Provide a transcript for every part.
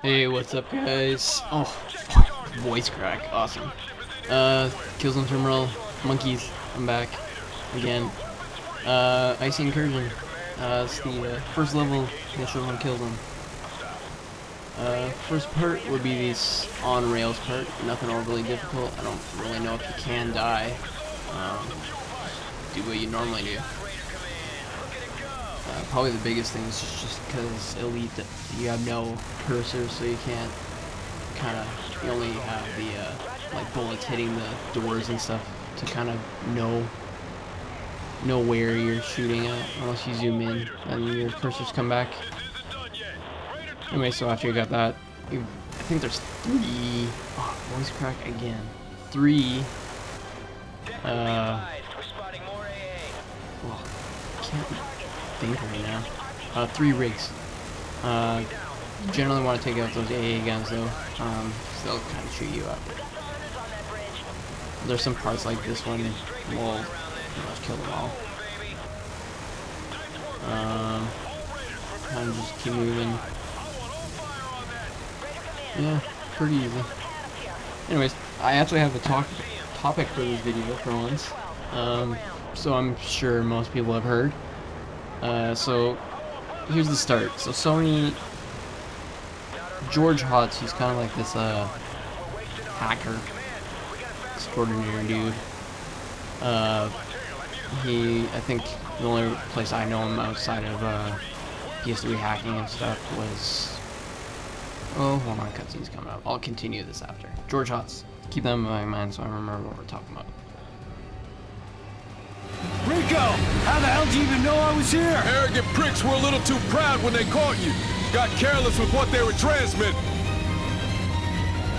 Hey, what's up, guys? Oh, voice crack, awesome. Killzone terminal, monkeys, I'm back again. Icy Incursion. It's the first level initial on Killzone. First part would be this on rails part. Nothing overly difficult. I don't really know if you can die. Do what you normally do. Probably the biggest thing is just because Elite, you have no cursor, so you can't you only have the like bullets hitting the doors and stuff to kind of know where you're shooting at, unless you zoom in and your cursors come back. Anyway, so after you got that, I think there's three. Oh, voice crack again. Three. Well, can't think right now. 3 rigs. You generally want to take out those AA guns though, so they'll kind of chew you up. There's some parts like this one, we'll pretty much kill them all. Kind of just keep moving. Yeah, pretty easy. Anyways, I actually have a topic for this video for once. So I'm sure most people have heard. So here's the start. So Sony, George Hotz, he's kind of like this hacker extraordinary dude. I think the only place I know him outside of PS3 hacking and stuff was. Oh, hold on, cutscene's coming up. I'll continue this after. George Hotz. Keep that in my mind so I remember what we're talking about. Rico! How the hell do you even know I was here? Arrogant pricks were a little too proud when they caught you. Got careless with what they were transmitting.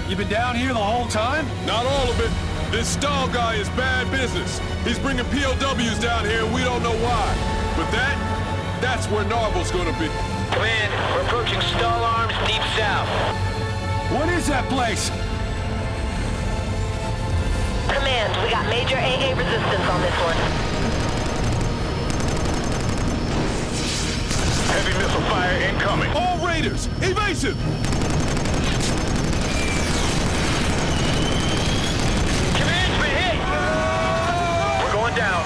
You been down here the whole time? Not all of it. This Stahl guy is bad business. He's bringing POWs down here and we don't know why. But that's where Narvel's gonna be. Command, we're approaching Stahl Arms deep south. What is that place? Command, we got major AA resistance on this one. Heavy missile fire incoming. All raiders, evasive! Command's been hit! We're going down.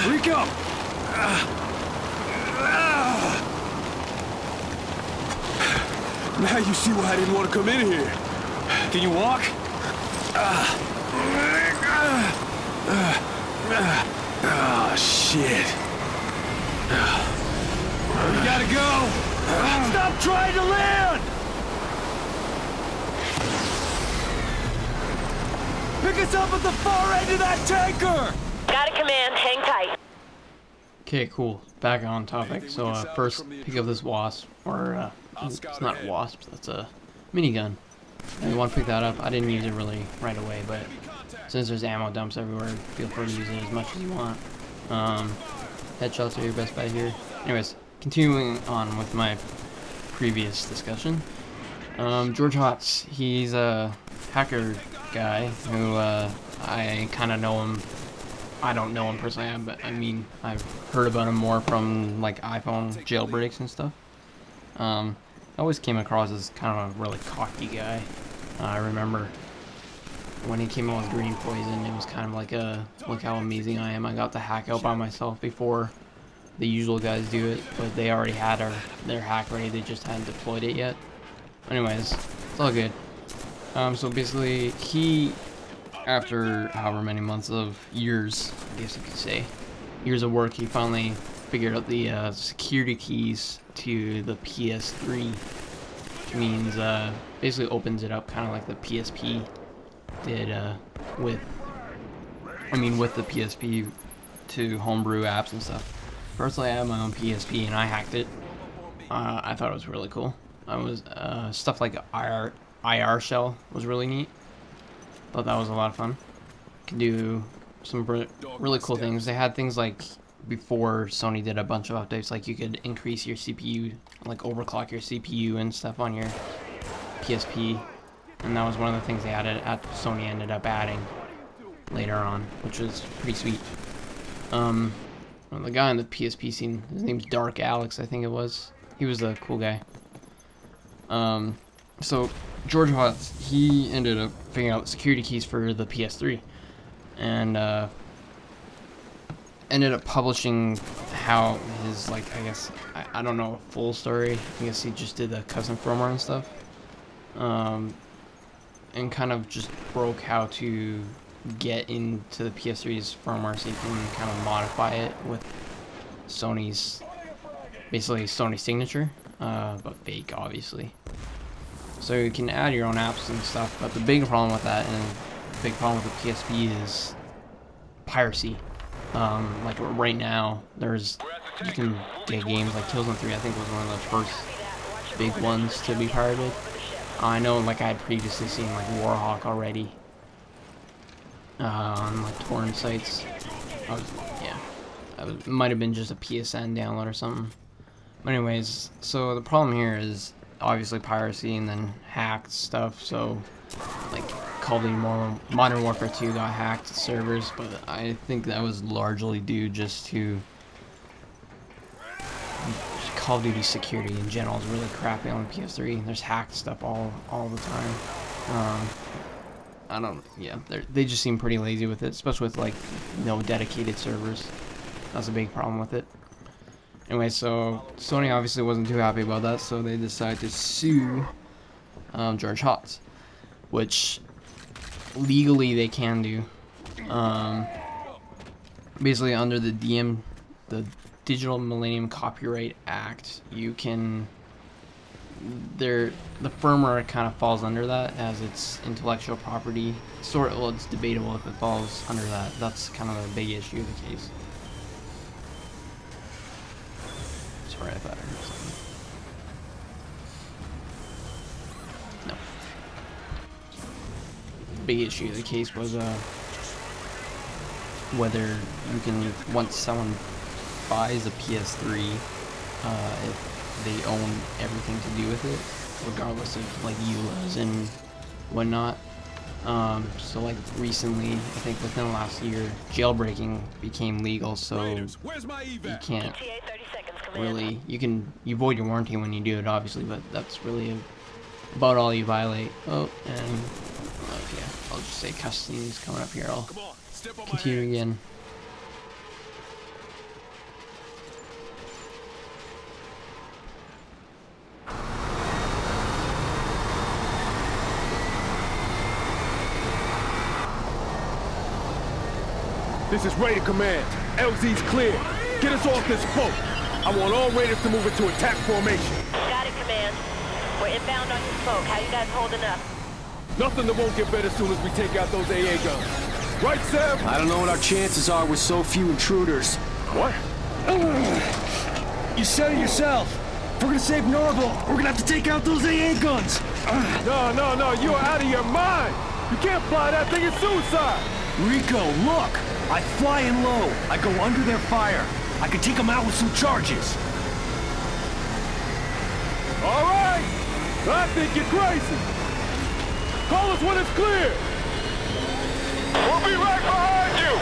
Rico! Now you see why I didn't want to come in here. Can you walk? Oh, shit. We gotta go! Stop trying to land! Pick us up at the far end of that tanker! Got it, Command. Hang tight. Okay, cool. Back on topic. So first, pick up this wasp, or it's not a wasp. That's a minigun. And you want to pick that up. I didn't use it really right away, but since there's ammo dumps everywhere, feel free to use it as much as you want. Headshots are your best bet here. Anyways, continuing on with my previous discussion. George Hotz, he's a hacker guy who I kind of know him. I don't know him personally, but I mean, I've heard about him more from like iPhone jailbreaks and stuff. I always came across as kind of a really cocky guy. I remember when he came out with Green Poison, it was kind of like look how amazing I am. I got the hack out by myself before the usual guys do it, but they already had their hack ready, they just hadn't deployed it yet. Anyways, it's all good. So basically, after however many months of years, I guess you could say, years of work, he finally figured out the security keys to the PS3, which means basically opens it up kind of like the PSP did with the PSP to homebrew apps and stuff. Personally, I have my own PSP and I hacked it. I thought it was really cool. Stuff like IR shell was really neat. Thought that was a lot of fun. Could do some really cool things. They had things like before Sony did a bunch of updates, like you could increase your CPU, like overclock your CPU and stuff on your PSP, and that was one of the things they added. Sony ended up adding later on, which was pretty sweet. Well, the guy on the PSP scene, his name's Dark Alex, I think it was. He was a cool guy. So George Hotz, he ended up figuring out security keys for the PS3, and ended up publishing how his, like, I guess, I don't know a full story. I guess he just did the custom firmware and stuff, and kind of just broke how to get into the PS3's firmware so you can kind of modify it with Sony's, basically Sony's signature, but fake, obviously. So you can add your own apps and stuff, but the big problem with that, and the big problem with the PSP, is piracy. Like right now, you can get games like Killzone 3, I think was one of the first big ones to be pirated. I know, like, I had previously seen like Warhawk already on like torrent sites. It might have been just a PSN download or something. But anyways, so the problem here is obviously piracy and then hacked stuff. So like Call of Duty Modern Warfare 2 got hacked servers, but I think that was largely due just to Call of Duty security in general is really crappy on the PS3. There's hacked stuff all the time. They just seem pretty lazy with it, especially with like no dedicated servers. That's a big problem with it. Anyway, so Sony obviously wasn't too happy about that, so they decided to sue George Hotz, which legally they can do. Basically, under the Digital Millennium Copyright Act, you can. The firmware kind of falls under that as it's intellectual property. Well, it's debatable if it falls under that. That's kind of a big issue of the case. Sorry, I thought I heard something. No. The big issue of the case was whether you can, once someone buys a PS3, if they own everything to do with it, regardless of like EULAs and whatnot. So like recently, I think within the last year, jailbreaking became legal, so you can't really, you void your warranty when you do it, obviously, but that's really about all you violate. Oh, and okay, I'll just say customs coming up here. I'll continue again. This is Raider Command. LZ's clear. Get us off this boat. I want all Raiders to move into attack formation. Got it, Command. We're inbound on your smoke. How you guys holding up? Nothing that won't get better as soon as we take out those AA guns. Right, Sam? I don't know what our chances are with so few intruders. What? You said it yourself. If we're gonna save Norval, we're gonna have to take out those AA guns. No, you're out of your mind. You can't fly that thing, it's suicide. Rico, look! I fly in low. I go under their fire. I can take them out with some charges. All right. I think you're crazy. Call us when it's clear. We'll be right behind you.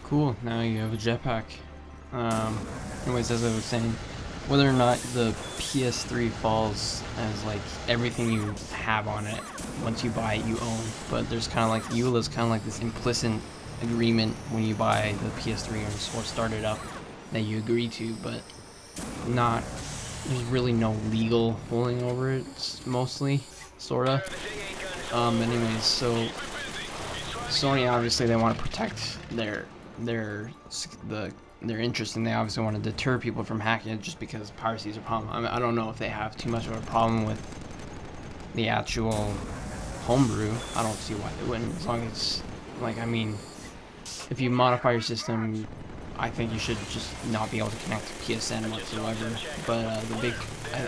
Cool, now you have a jetpack. Anyways, as I was saying, whether or not the PS3 falls as like everything you have on it, once you buy it you own, but there's kind of like, EULA's kind of like this implicit agreement when you buy the PS3 or start it up that you agree to, but there's really no legal pulling over it, mostly, sorta. Anyways, so Sony, obviously they want to protect their interest, and they obviously want to deter people from hacking it just because piracy is a problem. I mean, I don't know if they have too much of a problem with the actual homebrew. I don't see why they wouldn't, as long as like, I mean, if you modify your system, I think you should just not be able to connect to PSN whatsoever. But the big,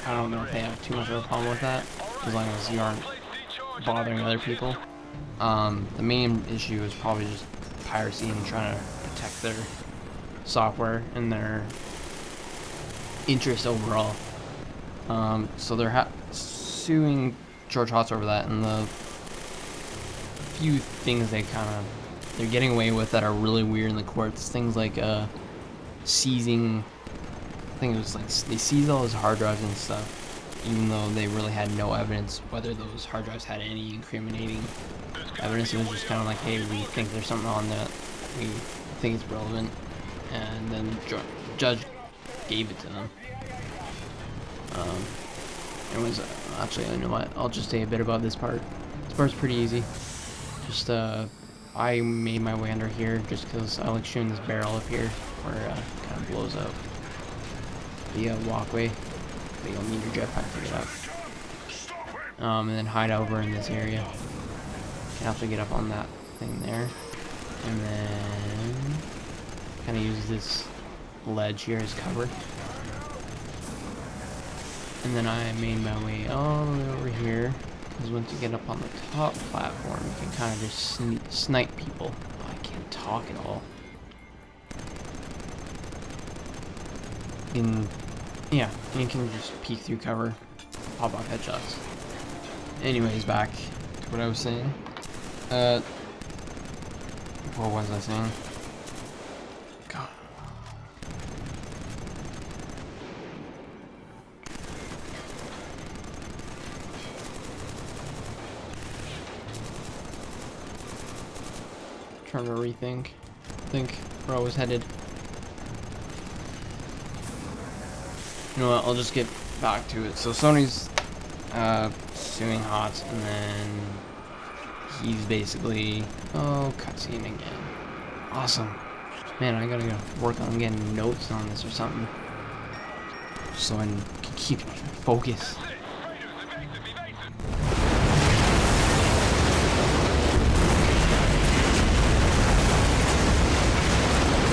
I don't know if they have too much of a problem with that, as long as you aren't bothering other people. The main issue is probably just piracy and trying to protect their software and their interest overall. So they're suing George Hotz over that, and the few things they're getting away with that are really weird in the courts. Things like seizing. I think it was like they seized all his hard drives and stuff, even though they really had no evidence whether those hard drives had any incriminating evidence. It was just kind of like, hey, we think there's something on that. We think it's relevant, and then judge gave it to them. It was actually, you know what? I'll just say a bit about this part. This part's pretty easy. Just I made my way under here just because I like shooting this barrel up here where it kind of blows up the walkway. But you'll need your jetpack to get up. And then hide over in this area. You have to get up on that thing there, and then kind of use this ledge here as cover. And then I made my way all the way over here, because once you get up on the top platform, you can kind of just snipe people. Oh, I can't talk at all. Yeah, you can just peek through cover, pop off headshots. Anyways, back to what I was saying. What was I saying? God. Trying to think where I was headed. You know what, I'll just get back to it. So Sony's suing Hotz, and then he's basically, oh, cutscene again. Awesome. Man, I gotta work on getting notes on this or something, so I can keep focus.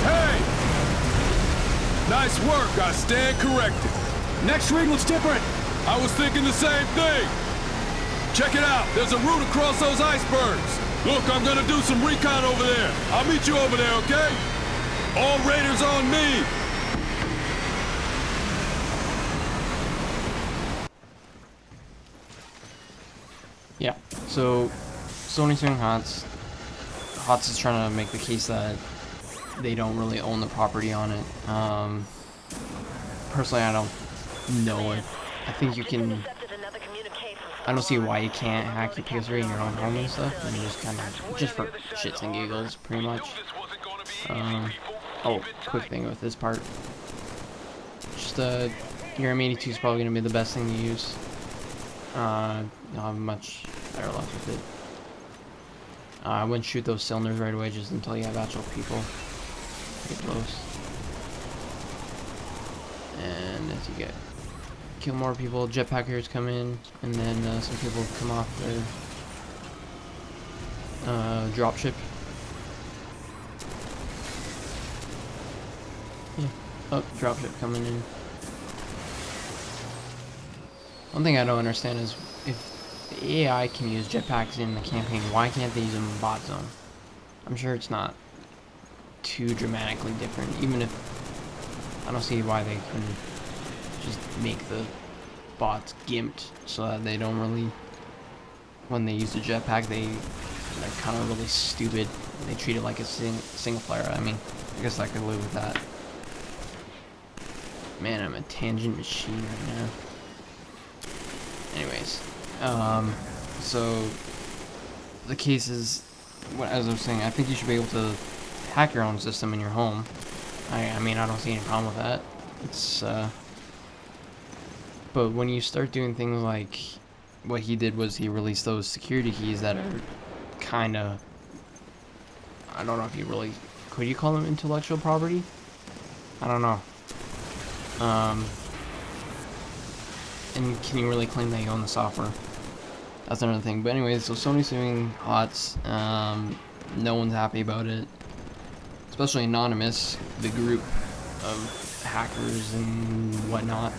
Hey! Nice work, I stand corrected. Next ring looks different. I was thinking the same thing. Check it out, there's a route across those icebergs. Look, I'm gonna do some recon over there. I'll meet you over there, okay? All raiders on me! Yeah, so Sony's suing Hotz. Hotz is trying to make the case that they don't really own the property on it. Personally, I don't know it. I think you can. I don't see why you can't hack your PS3 in your own home and stuff, and just kind of just for shits and giggles, pretty much. Oh, quick thing with this part. Just your M82 is probably gonna be the best thing to use. You'll have much better luck with it. I wouldn't shoot those cylinders right away just until you have actual people get close. And as you kill more people, jetpackers come in, and then some people come off their dropship. Yeah, oh, dropship coming in. One thing I don't understand is if the AI can use jetpacks in the campaign, why can't they use them in bot zone? I'm sure it's not too dramatically different, even if I don't see why they couldn't just make the bots gimped so that they don't really, when they use the jetpack, they're kind of really stupid. They treat it like a single player. I mean, I guess I could live with that. Man, I'm a tangent machine right now. Anyways, so the case is, as I was saying, I think you should be able to hack your own system in your home. I mean, I don't see any problem with that. It's but when you start doing things like what he did, was he released those security keys that are kind of, I don't know if you really, could you call them intellectual property? I don't know. And can you really claim that you own the software? That's another thing. But anyways, so Sony's suing Hotz. No one's happy about it. Especially Anonymous, the group of hackers and whatnot.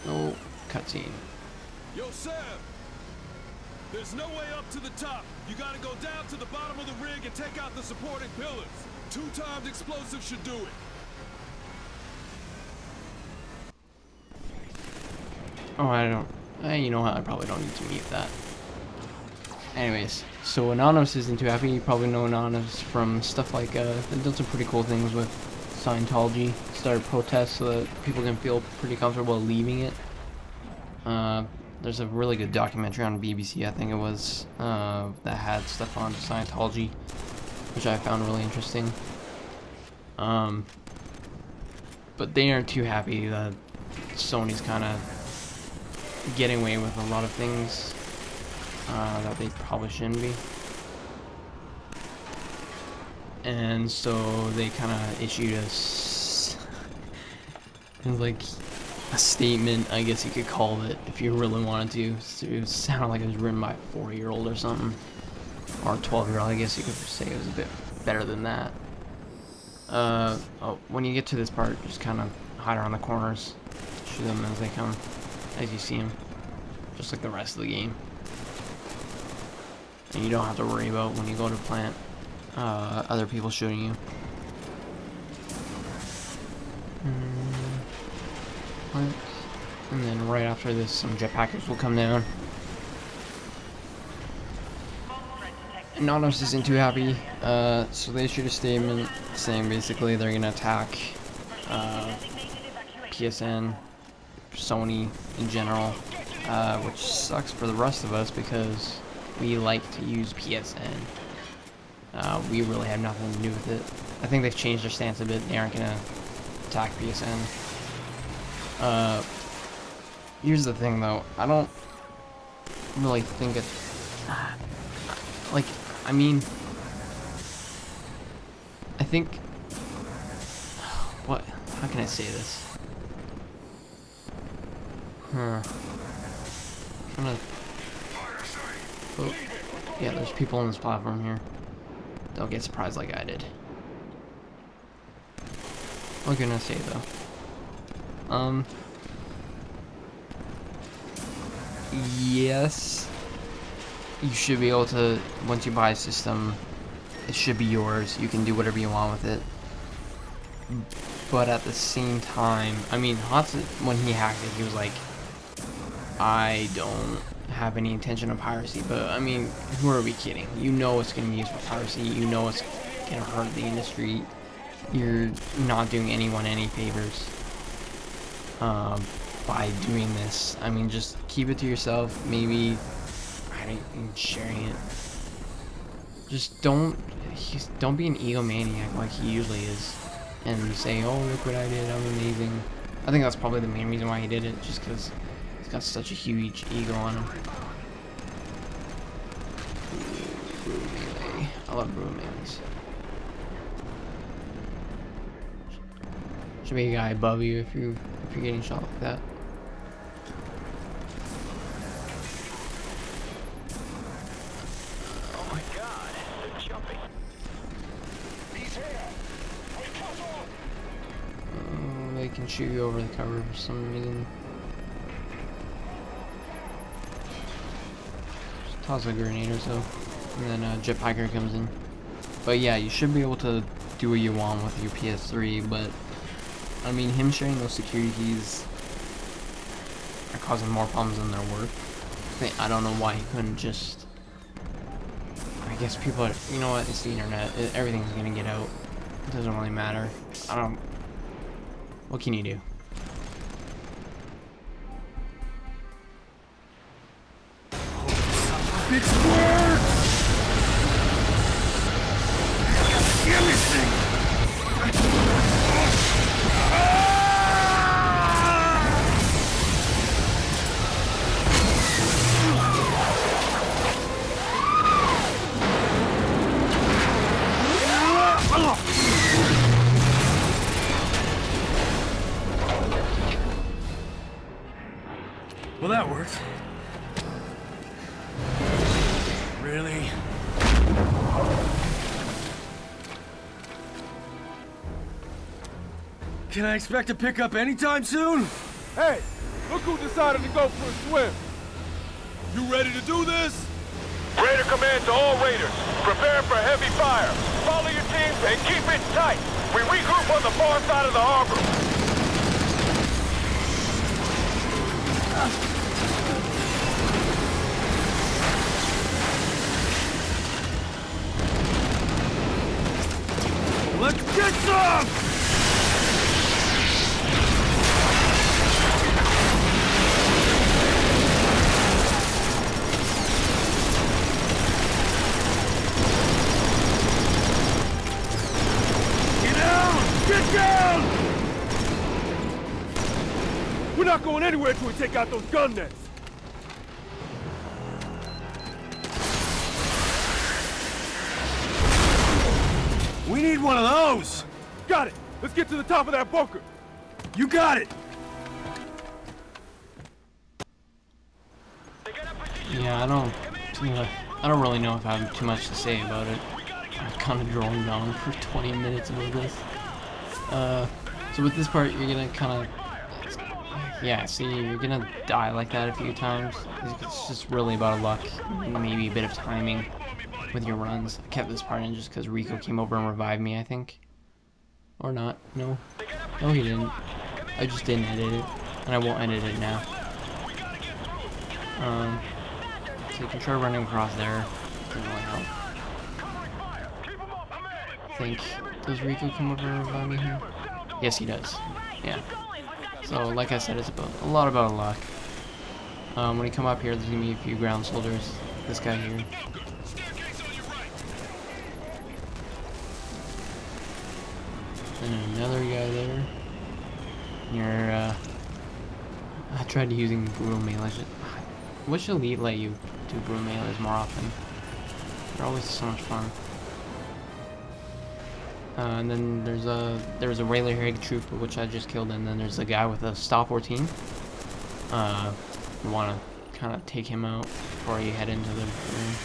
No cutscene. Yo, Sam! There's no way up to the top. You gotta go down to the bottom of the rig and take out the supporting pillars. 2 times explosive should do it. Oh, I don't... you know what? I probably don't need to mute that. Anyways, so Anonymous isn't too happy. You probably know Anonymous from stuff like, they did some pretty cool things with Scientology. Started protests so that people can feel pretty comfortable leaving it. There's a really good documentary on BBC, I think it was, that had stuff on Scientology, which I found really interesting. But they aren't too happy that Sony's kind of getting away with a lot of things that they probably shouldn't be. And so they kind of issued like a statement, I guess you could call it, if you really wanted to. It sounded like it was written by a 4-year-old or something, or a 12-year-old. I guess you could say it was a bit better than that. Oh, when you get to this part, just kind of hide around the corners, shoot them as they come, as you see them, just like the rest of the game. And you don't have to worry about when you go to plant other people shooting you. And then right after this, some jetpackers will come down. Anonymous isn't too happy, so they issued a statement saying basically they're gonna attack PSN, Sony in general, which sucks for the rest of us because we like to use PSN. We really have nothing to do with it. I think they've changed their stance a bit. They aren't gonna attack PSN. Here's the thing though, I don't really think it, like, I mean, I think, what, how can I say this? I'm trying to, oh, yeah, there's people on this platform here. Don't get surprised like I did. What can I say though? Yes, you should be able to, once you buy a system, it should be yours. You can do whatever you want with it. But at the same time, I mean, Hudson, when he hacked it, he was like, I don't have any intention of piracy. But I mean, who are we kidding? You know it's going to be used for piracy. You know it's going to hurt the industry. You're not doing anyone any favors by doing this. I mean, just keep it to yourself. Maybe sharing it. Just don't be an egomaniac like he usually is, and say, "Oh, look what I did! I'm amazing." I think that's probably the main reason why he did it, just because he's got such a huge ego on him. Brew melee. I love brew melees. Should be a guy above you if you're getting shot like that. Oh my God, they're jumping. He's here. They can shoot you over the cover for some reason. Just toss a grenade or so, and then a jetpacker comes in. But yeah, you should be able to do what you want with your PS3, but I mean, him sharing those security keys are causing more problems than they're worth. I don't know why he couldn't just, I guess people are, you know what, it's the internet, everything's gonna get out. It doesn't really matter. What can you do? It's worked! Everything! Well, that worked. Really? Can I expect to pick up anytime soon? Hey, look who decided to go for a swim. You ready to do this? Raider command to all Raiders. Prepare for heavy fire. Follow your teams and keep it tight. We regroup on the far side of the harbor. Let's get some! Get down! We're not going anywhere till we take out those gun nets. We need one of those! Got it! Let's get to the top of that bunker. You got it! Yeah, I don't really know if I have too much to say about it. I've kind of droned on for 20 minutes about this. So with this part, you're gonna kind of, yeah, see, you're gonna die like that a few times. It's just really about luck, and maybe a bit of timing with your runs. I kept this part in just because Rico came over and revived me, I think. Or not, no. No, he didn't. I just didn't edit it, and I won't edit it now. So you can try running across there. Doesn't really help. I think, does Rico come over and revive me here? Yes, he does. Yeah. So, like I said, it's a lot about luck. When you come up here, there's gonna be a few ground soldiers. This guy here. And another guy there. You're, I tried using brutal melee. I wish Elite let you do brutal melees more often. They're always so much fun. And then there's a Railer Hag Trooper, which I just killed, and then there's a guy with a Stop 14. You want to kind of take him out before you head into the room.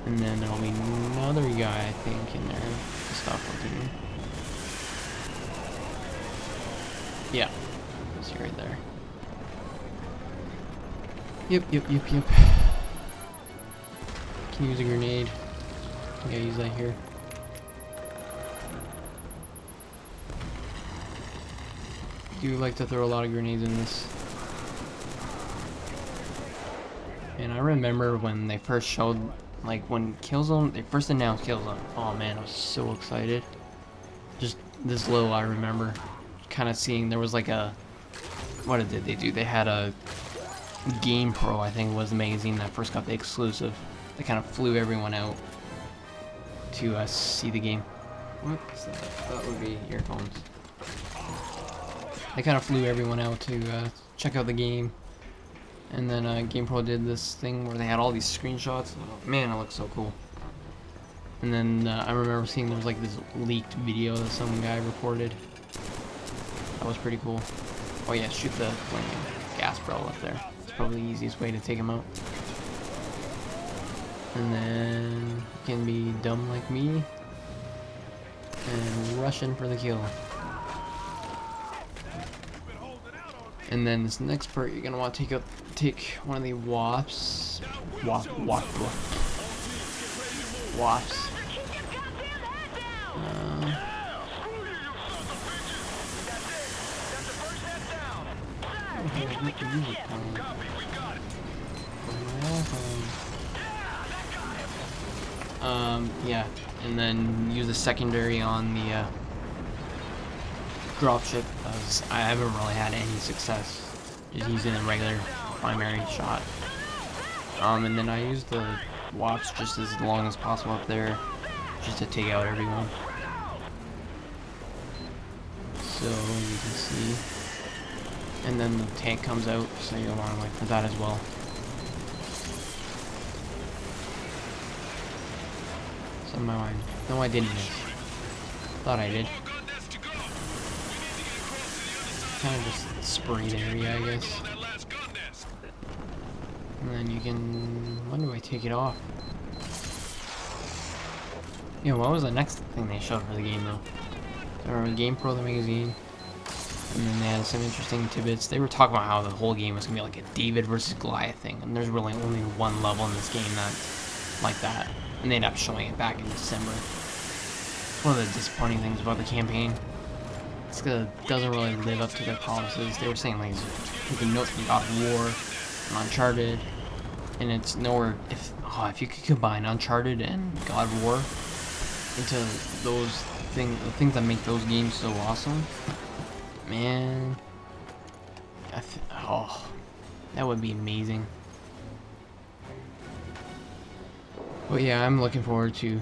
And then there'll be another guy, I think, in there with Stop 14. Yeah, see right there. Yep. Can use a grenade. I think I use that here. I do like to throw a lot of grenades in this. And I remember when they first showed, like when Killzone, they first announced Killzone. Oh man, I was so excited. Just this little I remember kind of seeing, there was like a, what did they do? They had a Game Pro, I think was amazing, that first got the exclusive. They kind of flew everyone out to see the game. Whoops, that would be earphones. They kind of flew everyone out to check out the game. And then GamePro did this thing where they had all these screenshots. Oh, man, it looks so cool. And then I remember seeing there was like this leaked video that some guy recorded. That was pretty cool. Oh yeah, shoot the flaming gas barrel up there. It's probably the easiest way to take him out. And then you can be dumb like me and rush in for the kill. And then this next part, you're gonna want to take one of the wasps. Wasps. Yeah, and then use a secondary on the dropship, because I haven't really had any success just using a regular primary shot. And then I use the wasps just as long as possible up there, just to take out everyone. So you can see, and then the tank comes out, so you'll want to wait for that as well. Somehow no, I didn't miss. Thought I did. Kind of just sprayed area, I guess. And then you can. When do I take it off? Yeah, what was the next thing they showed for the game though? There was Game Pro, the magazine, and then they had some interesting tidbits. They were talking about how the whole game was gonna be like a David versus Goliath thing, and there's really only one level in this game that's like that, and they ended up showing it back in December. It's one of the disappointing things about the campaign. It's doesn't really live up to their promises. They were saying like taking notes from God of War and Uncharted, and it's nowhere. If you could combine Uncharted and God of War into those the things that make those games so awesome, man, that would be amazing. But yeah, I'm looking forward to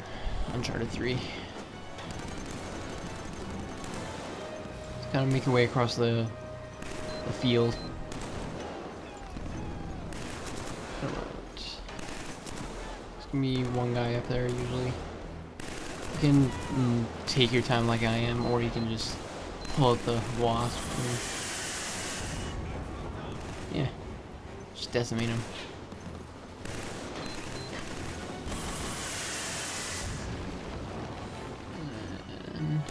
Uncharted 3. Just kind of make your way across the field. There's gonna be one guy up there usually. You can take your time like I am, or you can just pull out the wasp and, yeah, just decimate him. And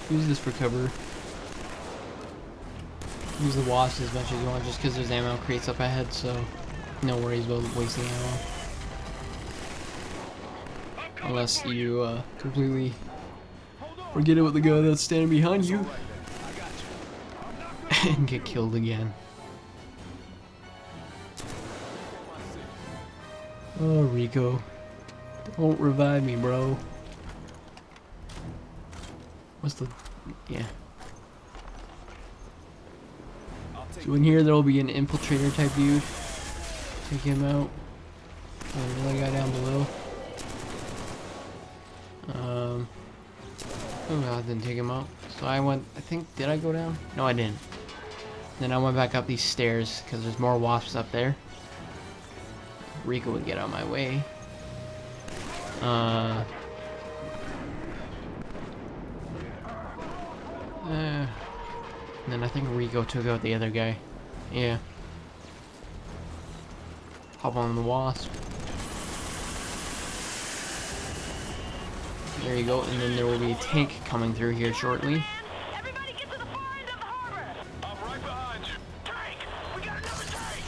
use this for cover. Use the wasp as much as you want, just because there's ammo crates up ahead, so no worries about wasting ammo. Unless you completely forget about the guy that's standing behind you and get killed again. Oh, Rico. Don't revive me, bro. What's the... yeah. So in here there will be an infiltrator type dude. Take him out. And the other guy down below. Oh, I didn't take him out. So I think, did I go down? No, I didn't. Then I went back up these stairs because there's more wasps up there. Rico would get out of my way. And then I think Rico took out the other guy. Yeah. Hop on the wasp. There you go, and then there will be a tank coming through here shortly. Everybody get to the far end of the harbor! I'm right behind you. Tank! We got another tank!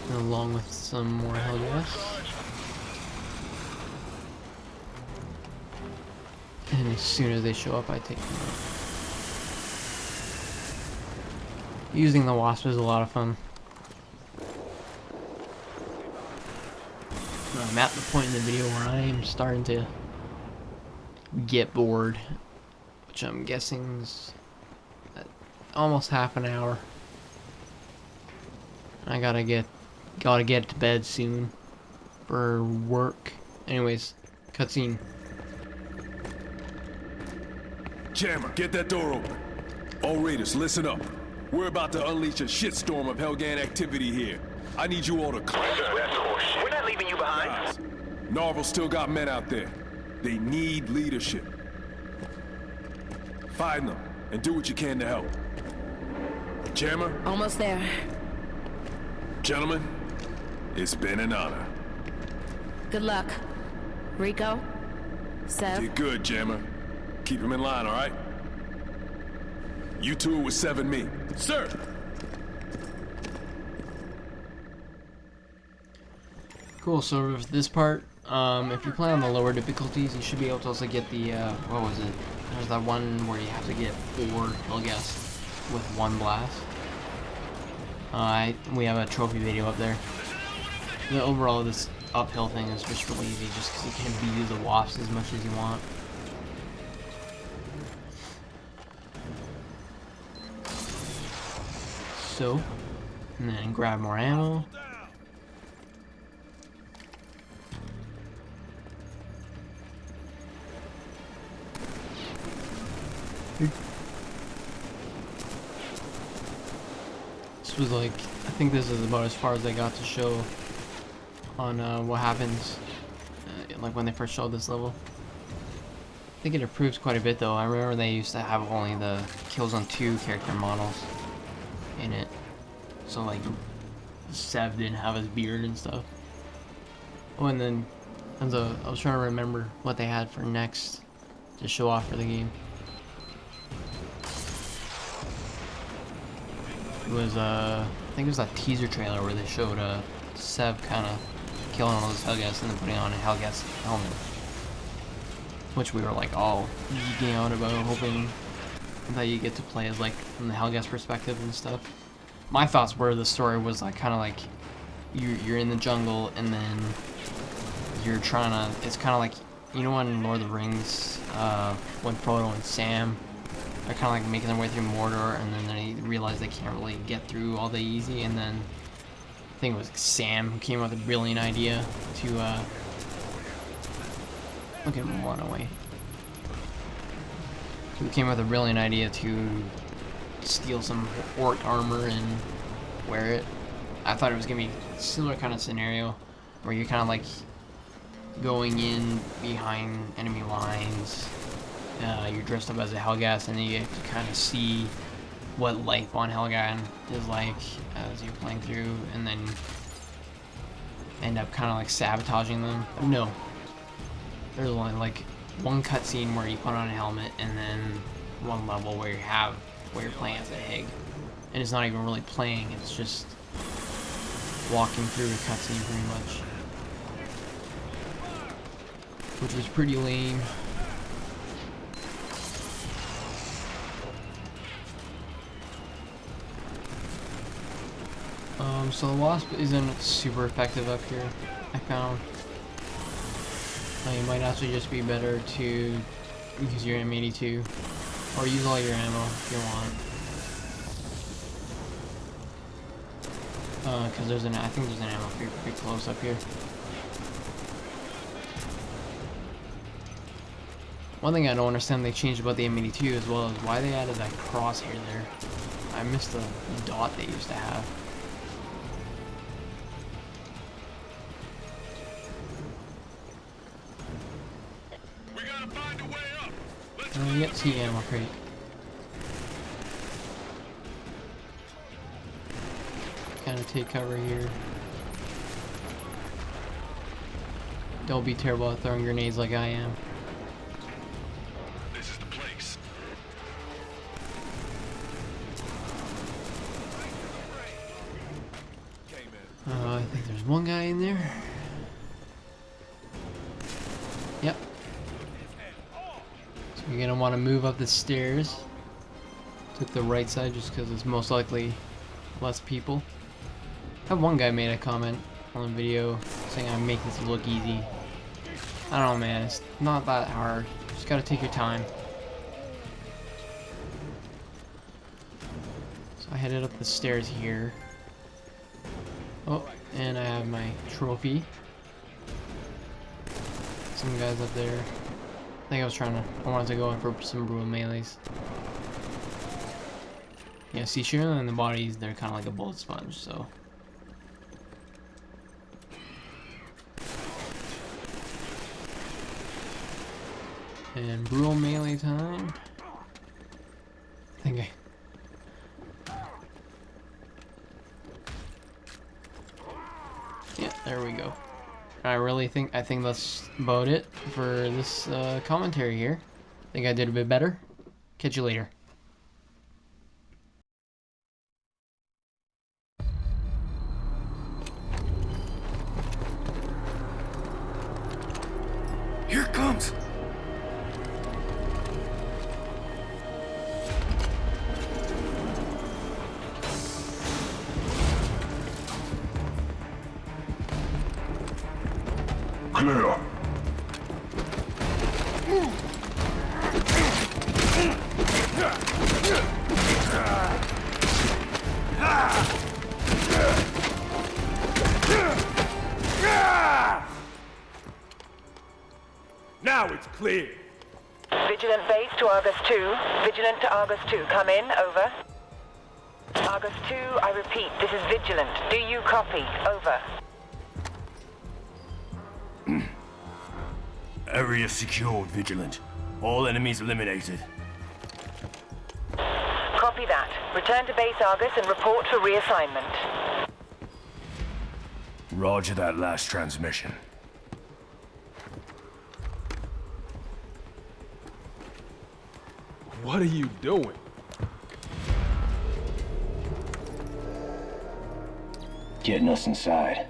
And along with some more hell gas. And as soon as they show up, I take them out. Using the wasp is a lot of fun. I'm at the point in the video where I am starting to get bored, which I'm guessing is at almost half an hour. I gotta get to bed soon for work. Anyways, cutscene. Jammer, get that door open. All raiders, listen up. We're about to unleash a shitstorm of Helghan activity here. I need you all to clear. We're not leaving you behind. Guys, Narvel still got men out there. They need leadership. Find them and do what you can to help. Jammer, Almost there. gentlemen, it's been an honor. Good luck. Rico? Sev? You're good, Jammer. Keep him in line, all right? You two are with 7-me. Sir! Cool, so for this part, if you play on the lower difficulties, you should be able to also get the, what was it? There's that one where you have to get 4, I guess, with 1 blast. We have a trophy video up there. The overall, this uphill thing is just really easy, just because you can use the wasps as much as you want. So, and then grab more ammo. This was like, I think this is about as far as I got to show on what happens like when they first showed this level. think it improves quite a bit though. I remember they used to have only the Killzone 2 character models in it. So like Sev didn't have his beard and stuff. Oh, and then I was trying to remember what they had for next to show off for the game. It was I think it was that teaser trailer where they showed Sev kind of killing all those Hellgas and then putting on a Hellgas helmet, which we were like all geeking out about, hoping that you get to play as like from the Hellgas perspective and stuff. My thoughts were the story was like kind of like you're in the jungle and then you're trying to. It's kind of like, you know, in Lord of the Rings when Frodo and Sam are kind of like making their way through Mordor, and then they realize they can't really get through all the easy, and then I think it was Sam who came up with a brilliant idea to look at him run away. Who came up with a brilliant idea to steal some orc armor and wear it. I thought it was gonna be a similar kind of scenario where you're kind of like going in behind enemy lines. You're dressed up as a Hellgas, and then you get to kind of see what life on Helghan is like as you're playing through, and then end up kind of like sabotaging them. No, there's only like one cutscene where you put on a helmet, and then one level where you're playing as a Heg, and it's not even really playing; it's just walking through a cutscene pretty much, which was pretty lame. So the Wasp isn't super effective up here, I found. It might actually just be better to use your M82, or use all your ammo if you want. Because I think there's an ammo pretty close up here. One thing I don't understand they changed about the M82 as well is why they added that crosshair there. I missed the dot they used to have. Yep, see ammo crate. Kind of take cover here. Don't be terrible at throwing grenades like I am. This is the place. I think there's one guy in there. Yep. So you're gonna want to move up the stairs. Took the right side just because it's most likely less people. I have one guy made a comment on the video saying I'm making this look easy. I don't know, man. It's not that hard. Just gotta take your time. So I headed up the stairs here. Oh, and I have my trophy. Some guys up there. I think I wanted to go in for some brutal melees. Yeah, see, shooting in the bodies, they're kind of like a bullet sponge, so. And brutal melee time. I think yeah, there we go. I think that's about it for this commentary here. I think I did a bit better. Catch you later. Here it comes! Clear. Now it's clear. Vigilant base to Argus 2. Vigilant to Argus 2. Come in, over. Argus 2, I repeat, this is Vigilant. Do you copy? Over. Area secured, Vigilant. All enemies eliminated. Copy that. Return to base Argus and report for reassignment. Roger that last transmission. What are you doing? Getting us inside.